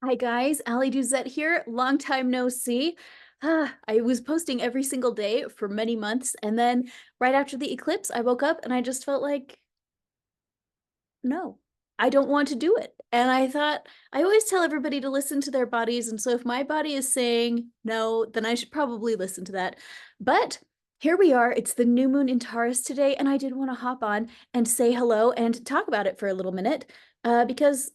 Hi guys, Ali Duzette here. Long time no see. I was posting every single day for many months, and then right after the eclipse, I woke up and I just felt like, no, I don't want to do it. And I thought, I always tell everybody to listen to their bodies, and so if my body is saying no, then I should probably listen to that. But here we are. It's the new moon in Taurus today, and I did want to hop on and say hello and talk about it for a little minute, because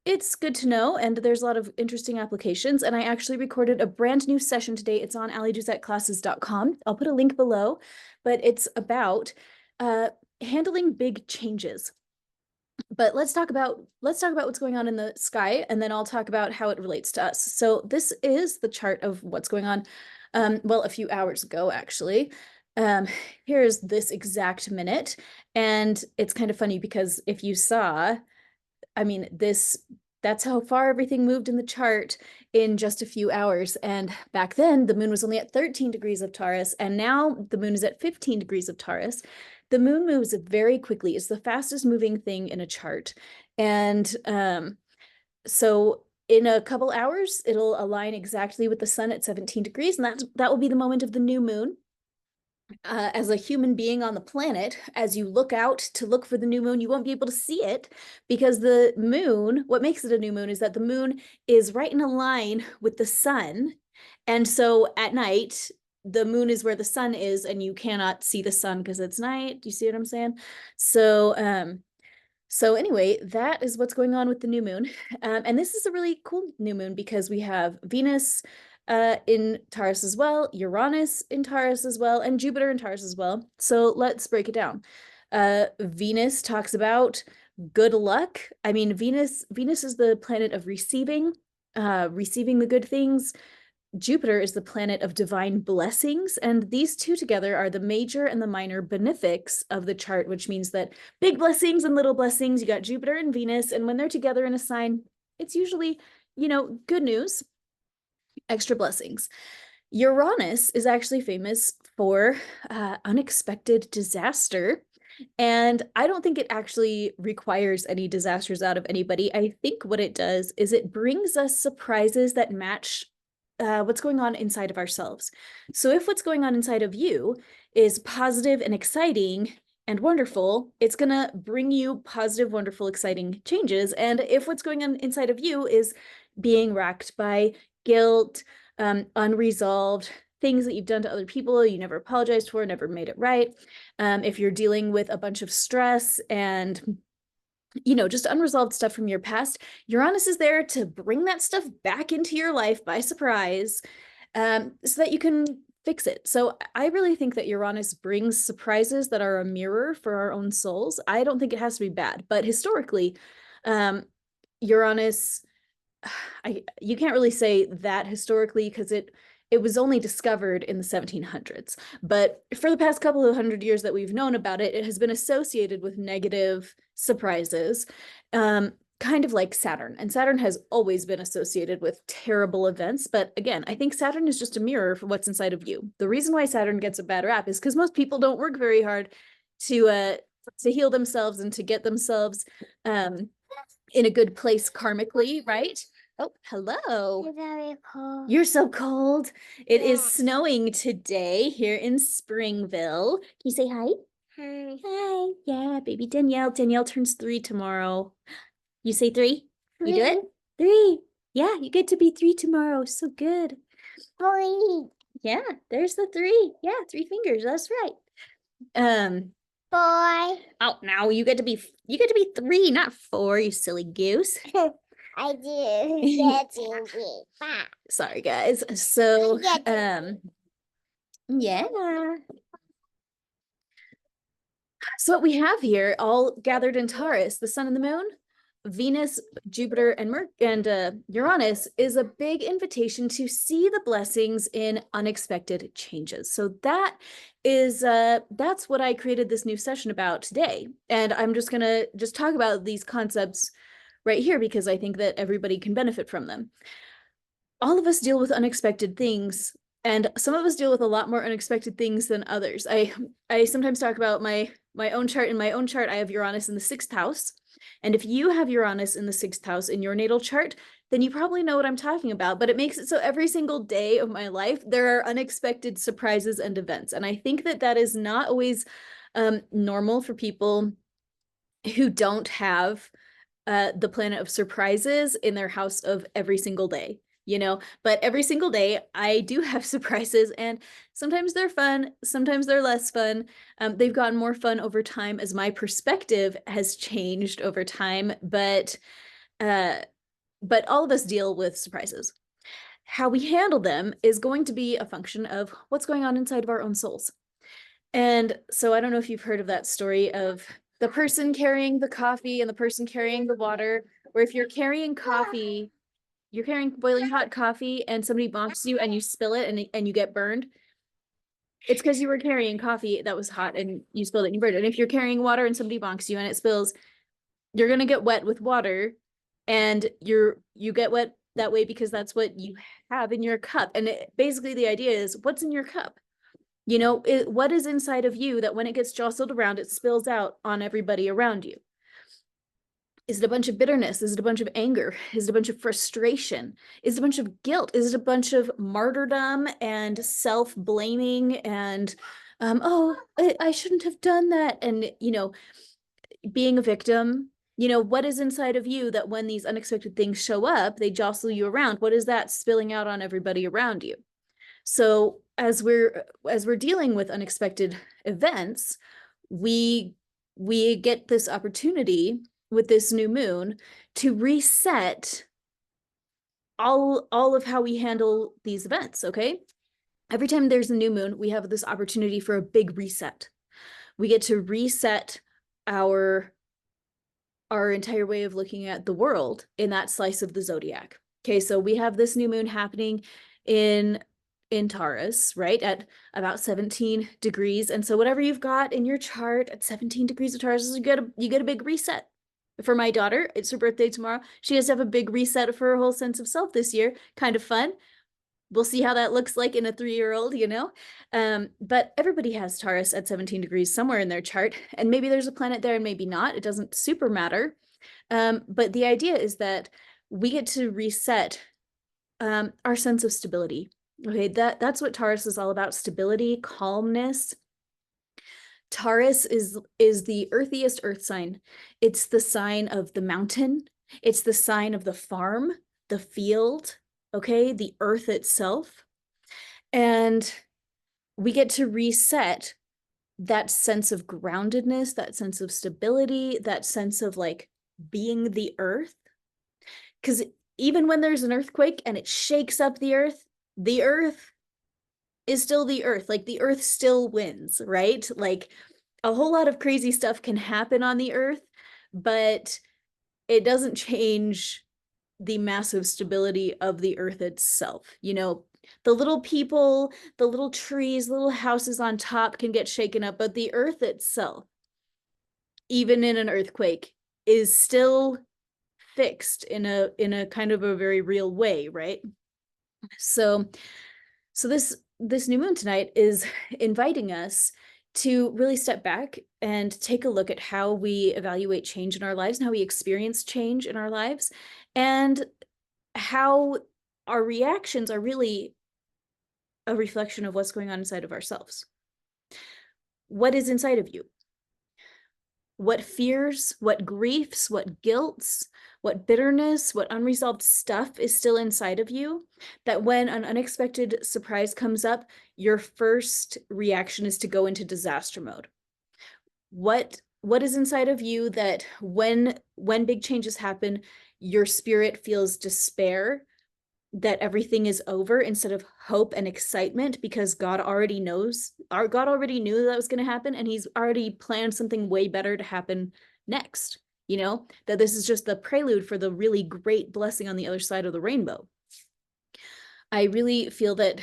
it's good to know, and there's a lot of interesting applications. And I actually recorded a brand new session today. It's on aliduzetclasses.com. I'll put a link below, but it's about uh, handling big changes. But let's talk about what's going on in the sky, and then I'll talk about how it relates to us. So this is the chart of what's going on. Well, a few hours ago, actually. Um, Here's this exact minute, and it's kind of funny because if you saw, I mean, that's how far everything moved in the chart in just a few hours. And back then, the moon was only at 13 degrees of Taurus, and now the moon is at 15 degrees of Taurus. The moon moves very quickly. It's the fastest moving thing in a chart. And so in a couple hours, it'll align exactly with the sun at 17 degrees, and that will be the moment of the new moon. As a human being on the planet, as you look out to look for the new moon, you won't be able to see it because the moon, what makes it a new moon is that the moon is right in a line with the sun. And so at night, the moon is where the sun is, and you cannot see the sun because it's night. Do you see what I'm saying? So anyway, that is what's going on with the new moon. And this is a really cool new moon because we have Venus in Taurus as well, Uranus in Taurus as well, and Jupiter in Taurus as well. So let's break it down. Venus talks about good luck. I mean, Venus is the planet of receiving the good things. Jupiter is the planet of divine blessings, and these two together are the major and the minor benefics of the chart, which means that big blessings and little blessings, you got Jupiter and Venus, and when they're together in a sign, it's usually, good news, extra blessings. Uranus is actually famous for unexpected disaster. And I don't think it actually requires any disasters out of anybody. I think what it does is it brings us surprises that match what's going on inside of ourselves. So if what's going on inside of you is positive and exciting and wonderful, it's going to bring you positive, wonderful, exciting changes. And if what's going on inside of you is being racked by guilt, unresolved things that you've done to other people, you never apologized for, never made it right. If you're dealing with a bunch of stress and just unresolved stuff from your past, Uranus is there to bring that stuff back into your life by surprise, so that you can fix it. So I really think that Uranus brings surprises that are a mirror for our own souls. I don't think it has to be bad, but historically, Uranus, you can't really say that historically because it was only discovered in the 1700s. But for the past couple of hundred years that we've known about it, it has been associated with negative surprises, kind of like Saturn. And Saturn has always been associated with terrible events. But again, I think Saturn is just a mirror for what's inside of you. The reason why Saturn gets a bad rap is because most people don't work very hard to heal themselves and to get themselves in a good place karmically, right? Oh, hello. You're very cold. You're so cold. It is Yeah. snowing today here in Springville. Can you say hi? Hi. Hi. Yeah, baby Danielle. Danielle turns 3 tomorrow. You say 3? You do it? 3. Yeah, you get to be 3 tomorrow. So good. Boy. Yeah, there's the 3. Yeah, 3 fingers. That's right. Boy. Oh, now you get to be 3, not 4, you silly goose. I do. That's easy. Sorry, guys. So, Yeah. yeah. So what we have here, all gathered in Taurus, the sun and the moon, Venus, Jupiter, and Uranus, is a big invitation to see the blessings in unexpected changes. So that's what I created this new session about today. And I'm just gonna talk about these concepts right here because I think that everybody can benefit from them. All of us deal with unexpected things, and some of us deal with a lot more unexpected things than others. I sometimes talk about my own chart. In my own chart, I have Uranus in the 6th house. And if you have Uranus in the 6th house in your natal chart, then you probably know what I'm talking about. But it makes it so every single day of my life, there are unexpected surprises and events. And I think that that is not always normal for people who don't have the planet of surprises in their house of every single day, you know, but every single day I do have surprises, and sometimes they're fun, sometimes they're less fun. They've gotten more fun over time as my perspective has changed over time, uh, but all of us deal with surprises. How we handle them is going to be a function of what's going on inside of our own souls. And so I don't know if you've heard of that story of the person carrying the coffee and the person carrying the water, where if you're carrying coffee, you're carrying boiling hot coffee and somebody bonks you and you spill it and you get burned. It's because you were carrying coffee that was hot and you spilled it and you burned it. And if you're carrying water and somebody bonks you and it spills, you're gonna get wet with water, and you get wet that way because that's what you have in your cup. And basically the idea is, what's in your cup? You know, what is inside of you that when it gets jostled around, it spills out on everybody around you? Is it a bunch of bitterness? Is it a bunch of anger? Is it a bunch of frustration? Is it a bunch of guilt? Is it a bunch of martyrdom and self-blaming and, oh, I shouldn't have done that? And, you know, being a victim, you know, what is inside of you that when these unexpected things show up, they jostle you around? What is that spilling out on everybody around you? So as we're dealing with unexpected events, we we get this opportunity with this new moon to reset all of how we handle these events, okay? Every time there's a new moon, we have this opportunity for a big reset. We get to reset our our entire way of looking at the world in that slice of the zodiac. Okay, so we have this new moon happening in Taurus, right, at about 17 degrees. And so whatever you've got in your chart at 17 degrees of Taurus, you get a big reset. For my daughter, it's her birthday tomorrow. She has to have a big reset for her whole sense of self this year. Kind of fun. We'll see how that looks like in a 3-year-old, you know? But everybody has Taurus at 17 degrees somewhere in their chart, and maybe there's a planet there and maybe not. It doesn't super matter. But the idea is that we get to reset our sense of stability. Okay, that's what Taurus is all about: stability, calmness. Taurus is the earthiest earth sign. It's the sign of the mountain. It's the sign of the farm, the field, okay, the earth itself. And we get to reset that sense of groundedness, that sense of stability, that sense of like being the earth. Because even when there's an earthquake and it shakes up the earth is still the earth. Like the earth still wins, right? Like a whole lot of crazy stuff can happen on the earth, but it doesn't change the massive stability of the earth itself. You know, the little people, the little trees, little houses on top can get shaken up, but the earth itself, even in an earthquake, is still fixed in a kind of a very real way, right? So this new moon tonight is inviting us to really step back and take a look at how we evaluate change in our lives and how we experience change in our lives, and how our reactions are really a reflection of what's going on inside of ourselves. What is inside of you? What fears, what griefs, what guilts, what bitterness, what unresolved stuff is still inside of you, that when an unexpected surprise comes up, your first reaction is to go into disaster mode? What is inside of you that when big changes happen, your spirit feels despair that everything is over, instead of hope and excitement, because God already knows, our God already knew that was going to happen, and he's already planned something way better to happen next, you know, that this is just the prelude for the really great blessing on the other side of the rainbow. I really feel that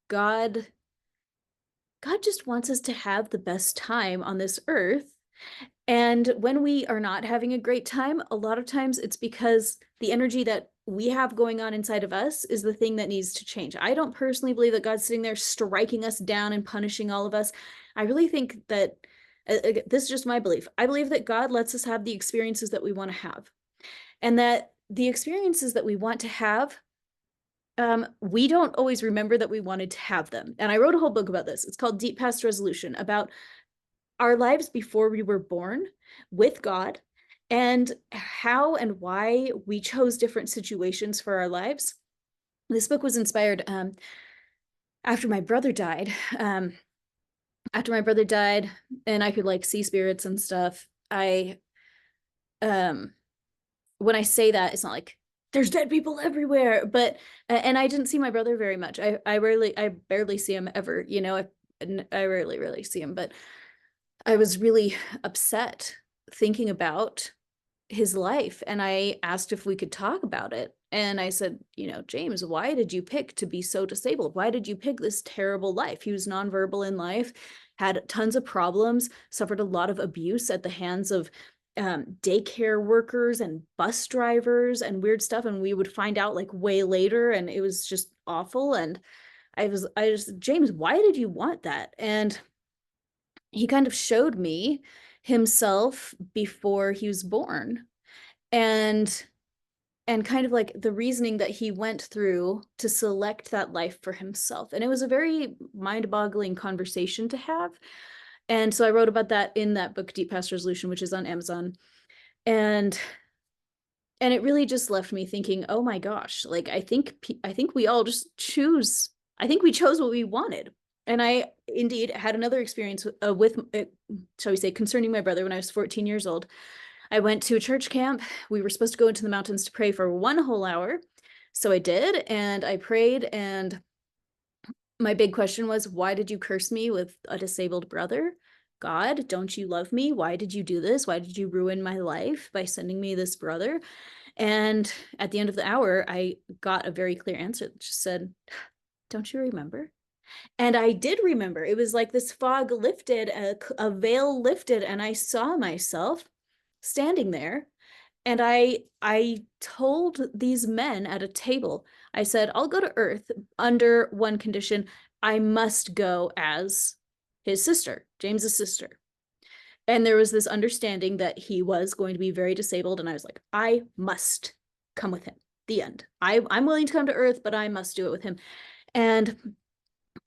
God just wants us to have the best time on this earth. And when we are not having a great time, a lot of times it's because the energy that we have going on inside of us is the thing that needs to change. I don't personally believe that God's sitting there striking us down and punishing all of us. I really think that This is just my belief. I believe that God lets us have the experiences that we want to have, and that the experiences that we want to have, we don't always remember that we wanted to have them. And I wrote a whole book about this. It's called Deep Past Resolution, about our lives before we were born with God, and how and why we chose different situations for our lives. This book was inspired after my brother died. After my brother died, and I could like see spirits and stuff. Um, when I say that, it's not like there's dead people everywhere, but and I didn't see my brother very much. I barely see him ever. I rarely really see him, but I was really upset thinking about his life, and I asked if we could talk about it. And I said, James, why did you pick to be so disabled? Why did you pick this terrible life? He was nonverbal in life, had tons of problems, suffered a lot of abuse at the hands of daycare workers and bus drivers and weird stuff. And we would find out like way later, and it was just awful. And James, why did you want that? And he kind of showed me himself before he was born, and kind of like the reasoning that he went through to select that life for himself. And it was a very mind-boggling conversation to have. And so I wrote about that in that book, Deep Past Resolution, which is on Amazon. And it really just left me thinking, oh my gosh, like I think we all just choose. I think we chose what we wanted. And I indeed had another experience with shall we say, concerning my brother when I was 14 years old. I went to a church camp. We were supposed to go into the mountains to pray for 1 whole hour. So I did, and I prayed, and my big question was, why did you curse me with a disabled brother? God, don't you love me? Why did you do this? Why did you ruin my life by sending me this brother? And at the end of the hour, I got a very clear answer that just said, don't you remember? And I did remember. It was like this fog lifted, a veil lifted, and I saw myself standing there. And I told these men at a table, I said, I'll go to Earth under one condition. I must go as his sister, James's sister. And there was this understanding that he was going to be very disabled. And I was like, I must come with him. The end. I'm willing to come to Earth, but I must do it with him. And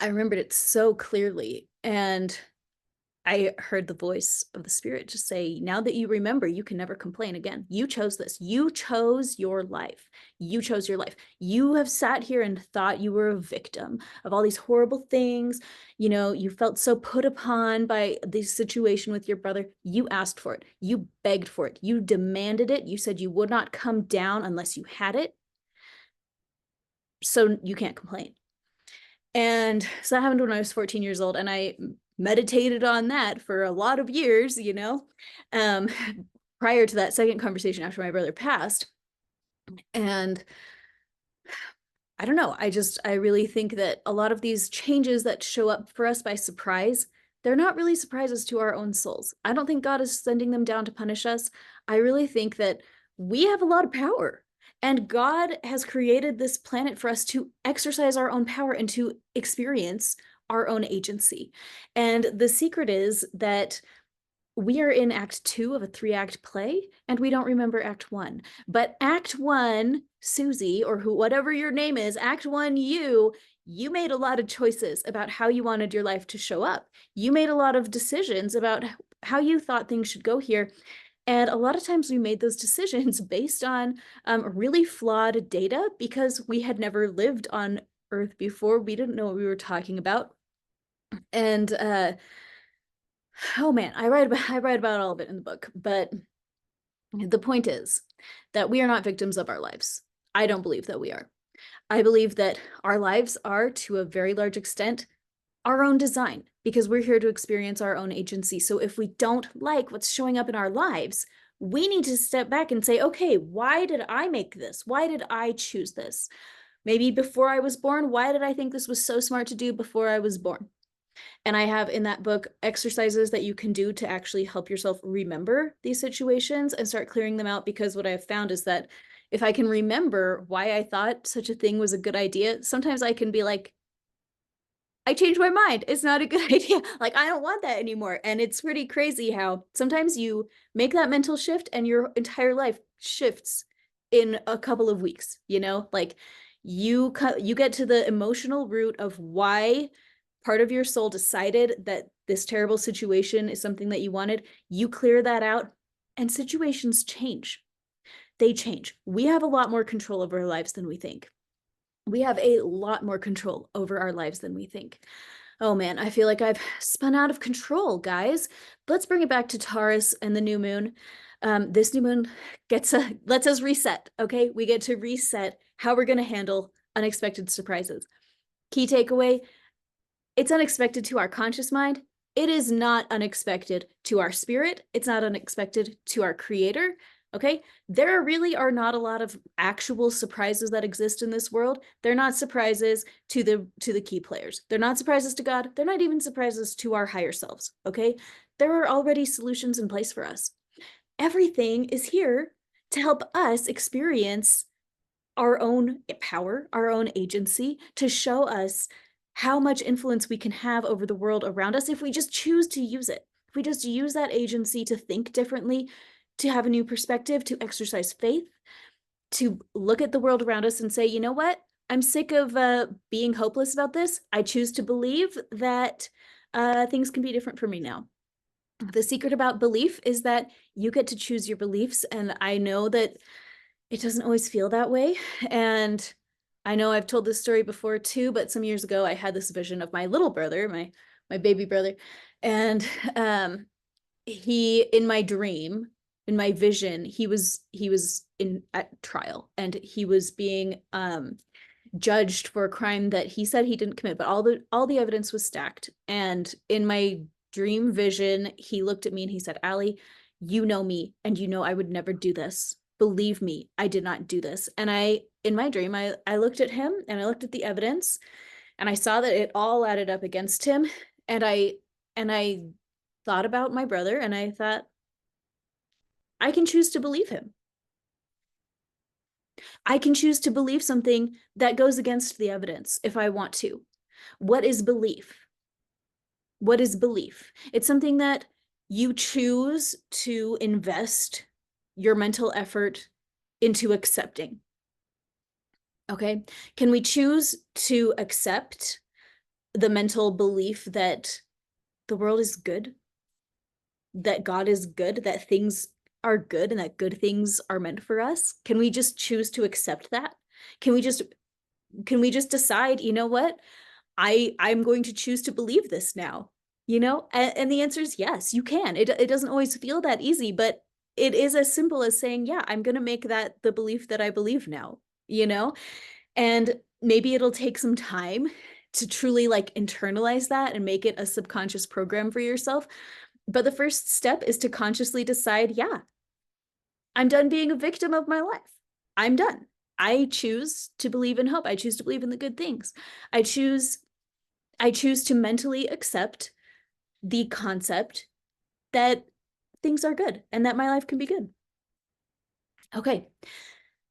I remembered it so clearly. And I heard the voice of the Spirit just say, now that you remember, you can never complain again. You chose this. You chose your life. You chose your life. You have sat here and thought you were a victim of all these horrible things. You felt so put upon by this situation with your brother. You asked for it. You begged for it. You demanded it. You said you would not come down unless you had it. So you can't complain. And so that happened when I was 14 years old, and I meditated on that for a lot of years, um, prior to that second conversation after my brother passed. And I don't know, I really think that a lot of these changes that show up for us by surprise, they're not really surprises to our own souls. I don't think God is sending them down to punish us. I really think that we have a lot of power. And God has created this planet for us to exercise our own power and to experience our own agency. And the secret is that we are in act 2 of a 3-act play, and we don't remember act 1. But act 1, Susie, or whatever your name is, act 1, you made a lot of choices about how you wanted your life to show up. You made a lot of decisions about how you thought things should go here. And a lot of times we made those decisions based on really flawed data, because we had never lived on Earth before. We didn't know what we were talking about. And oh man, I write about all of it in the book. But the point is that we are not victims of our lives. I don't believe that we are. I believe that our lives are, to a very large extent, our own design, because we're here to experience our own agency. So if we don't like what's showing up in our lives, we need to step back and say, okay, why did I make this? Why did I choose this? Maybe before I was born, why did I think this was so smart to do before I was born? And I have in that book exercises that you can do to actually help yourself remember these situations and start clearing them out. Because what I have found is that if I can remember why I thought such a thing was a good idea, sometimes I can be like, I changed my mind. It's not a good idea. Like, I don't want that anymore. And it's pretty crazy how sometimes you make that mental shift and your entire life shifts in a couple of weeks, you know? Like you get to the emotional root of why part of your soul decided that this terrible situation is something that you wanted. You clear that out and situations change. They change. We have a lot more control over our lives than we think. We have a lot more control over our lives than we think. Oh man, I feel like I've spun out of control, guys. Let's bring it back to Taurus and the new moon. This new moon lets us reset, okay? We get to reset how we're going to handle unexpected surprises. Key takeaway, it's unexpected to our conscious mind. It is not unexpected to our spirit. It's not unexpected to our creator. Okay, there really are not a lot of actual surprises that exist in this world. They're not surprises to the key players. They're not surprises to God. They're not even surprises to our higher selves. Okay, there are already solutions in place for us. Everything is here to help us experience our own power, our own agency, to show us how much influence we can have over the world around us if we just choose to use it. If we just use that agency to think differently, to have a new perspective, to exercise faith, to look at the world around us and say, you know what? I'm sick of being hopeless about this. I choose to believe that things can be different for me now. The secret about belief is that you get to choose your beliefs. And I know that it doesn't always feel that way. And I know I've told this story before too, but some years ago I had this vision of my little brother, my baby brother, and he in my dream, in my vision, he was in at trial and he was being judged for a crime that he said he didn't commit, but all the evidence was stacked. And in my dream vision, he looked at me and he said, "Allie, you know me and you know I would never do this. Believe me, I did not do this." And in my dream, I looked at him and I looked at the evidence and I saw that it all added up against him. And I thought about my brother and I thought, I can choose to believe him. I can choose to believe something that goes against the evidence if I want to. What is belief? What is belief? It's something that you choose to invest your mental effort into accepting. Okay. Can we choose to accept the mental belief that the world is good, that God is good, that things are good, and that good things are meant for us? Can we just choose to accept that? Can we just decide, you know what? I'm going to choose to believe this now, you know? And the answer is yes, you can. It doesn't always feel that easy, but it is as simple as saying, yeah, I'm going to make that the belief that I believe now, you know? And maybe it'll take some time to truly like internalize that and make it a subconscious program for yourself. But the first step is to consciously decide, yeah, I'm done being a victim of my life. I'm done. I choose to believe in hope. I choose to believe in the good things. I choose I choose to mentally accept the concept that things are good and that my life can be good. Okay,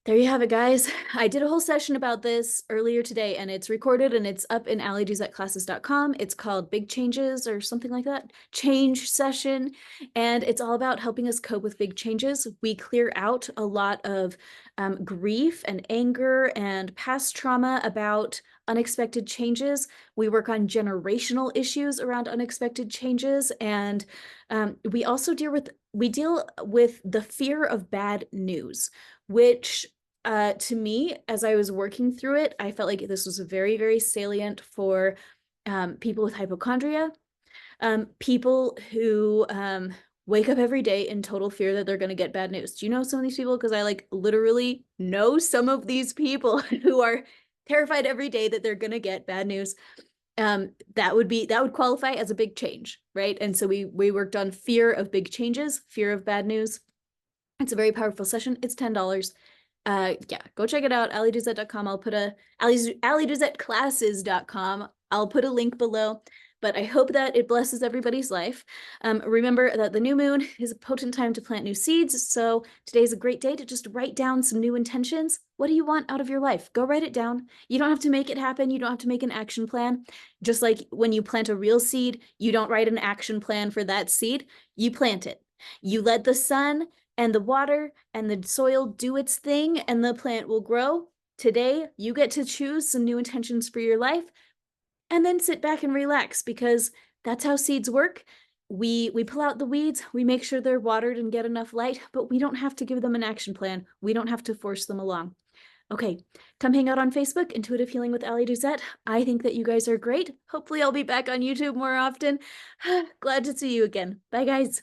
there you have it, guys. I did a whole session about this earlier today and it's recorded and it's up in allieduzetclasses.com. It's called Big Changes or something like that, change session. And it's all about helping us cope with big changes. We clear out a lot of grief and anger and past trauma about unexpected changes. We work on generational issues around unexpected changes. And we also deal with the fear of bad news, which to me, as I was working through it, I felt like this was very, very salient for people with hypochondria, people who wake up every day in total fear that they're going to get bad news. Do you know some of these people? Because I like literally know some of these people who are terrified every day that they're going to get bad news. That would qualify as a big change, right? And so we worked on fear of big changes, fear of bad news. It's a very powerful session. It's $10. Yeah, go check it out. allieduzetclasses.com. I'll put a allieduzetclasses.com. I'll put a link below. but I hope that it blesses everybody's life. Remember that the new moon is a potent time to plant new seeds. So today's a great day to just write down some new intentions. What do you want out of your life? Go write it down. You don't have to make it happen. You don't have to make an action plan. Just like when you plant a real seed, you don't write an action plan for that seed. You plant it. You let the sun and the water and the soil do its thing, and the plant will grow. Today, you get to choose some new intentions for your life and then sit back and relax because that's how seeds work. We pull out the weeds, we make sure they're watered and get enough light, but we don't have to give them an action plan. We don't have to force them along. Okay, come hang out on Facebook, Intuitive Healing with Ali Duzette. I think that you guys are great. Hopefully I'll be back on YouTube more often. Glad to see you again. Bye guys.